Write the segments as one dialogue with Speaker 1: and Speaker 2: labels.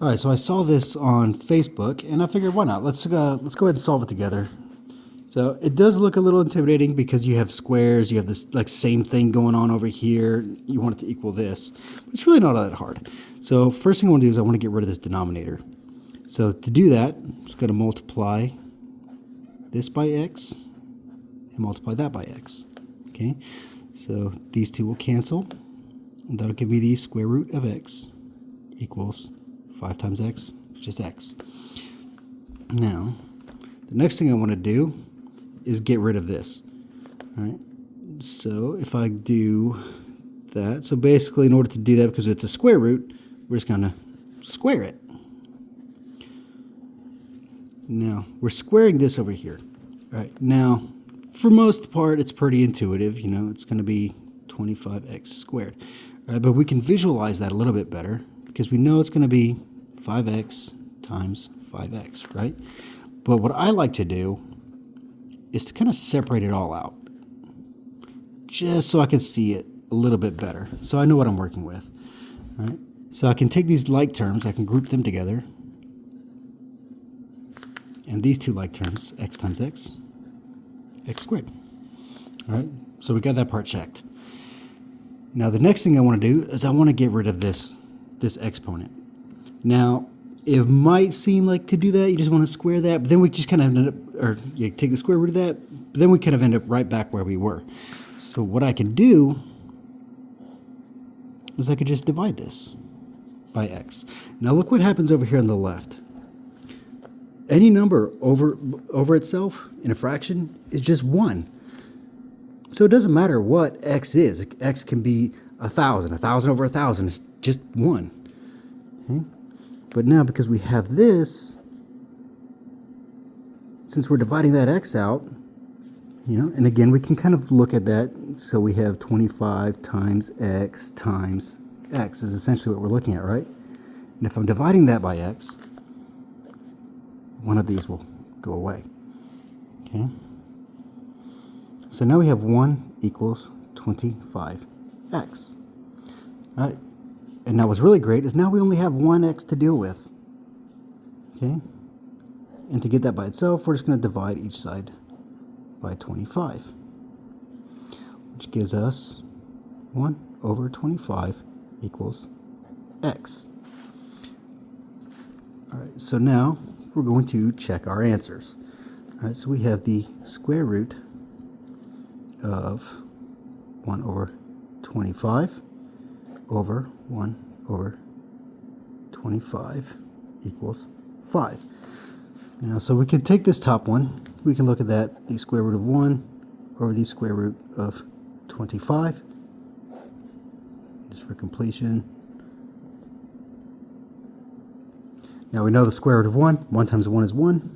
Speaker 1: All right, so I saw this on Facebook, and I figured, why not? Let's go ahead and solve it together. So it does look a little intimidating because you have squares, you have this like same thing going on over here. You want it to equal this. But it's really not that hard. So first thing I want to do is I want to get rid of this denominator. So to do that, I'm just going to multiply this by x and multiply that by x. Okay, so these two will cancel. And that'll give me the square root of x equals 5 times x, just x. Now, the next thing I want to do is get rid of this. All right. So if I do that, so basically in order to do that, because it's a square root, we're just going to square it. Now, we're squaring this over here. All right. Now, for most part, it's pretty intuitive. You know, it's going to be 25x squared. All right, but we can visualize that a little bit better because we know it's going to be 5x times 5x, right? But what I like to do is to kind of separate it all out just so I can see it a little bit better, so I know what I'm working with. All right? So I can take these like terms, I can group them together, and these two like terms, x times x, x squared. All right, so we got that part checked. Now the next thing I want to do is I want to get rid of this exponent. Now, it might seem like to do that, you just want to square that, but then we just kind of end up, or you take the square root of that, but then we kind of end up right back where we were. So what I can do is I could just divide this by x. Now look what happens over here on the left. Any number over itself in a fraction is just 1. So it doesn't matter what x is. X can be 1,000. 1,000 over 1,000 is just 1. Okay? But now because we have this, since we're dividing that x out, you know, and again, we can kind of look at that. So we have 25 times x is essentially what we're looking at, right? And if I'm dividing that by x, one of these will go away. Okay? So now we have 1 equals 25x. All right. And now what's really great is now we only have one x to deal with. Okay? And to get that by itself, we're just going to divide each side by 25, which gives us 1 over 25 equals x. All right, so now we're going to check our answers. All right, so we have the square root of 1 over 25 over 1 over 25 equals 5. Now, so we can take this top one. We can look at that, the square root of 1 over the square root of 25, just for completion. Now we know the square root of 1. 1 times 1 is 1.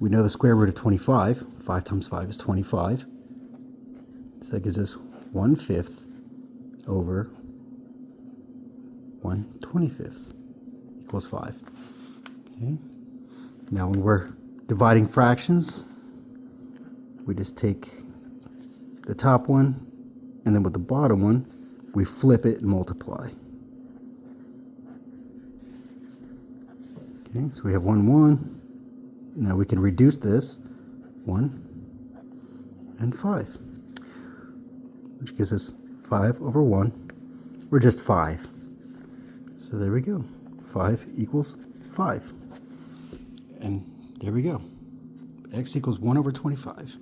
Speaker 1: We know the square root of 25. 5 times 5 is 25. So that gives us 1/5 over 1/25 equals 5. Okay. Now when we're dividing fractions, we just take the top one, and then with the bottom one, we flip it and multiply. Okay, so we have 1, 1. Now we can reduce this 1 and 5, which gives us 5 over 1, or just 5. So there we go. 5 equals 5. And there we go. X equals 1 over 25.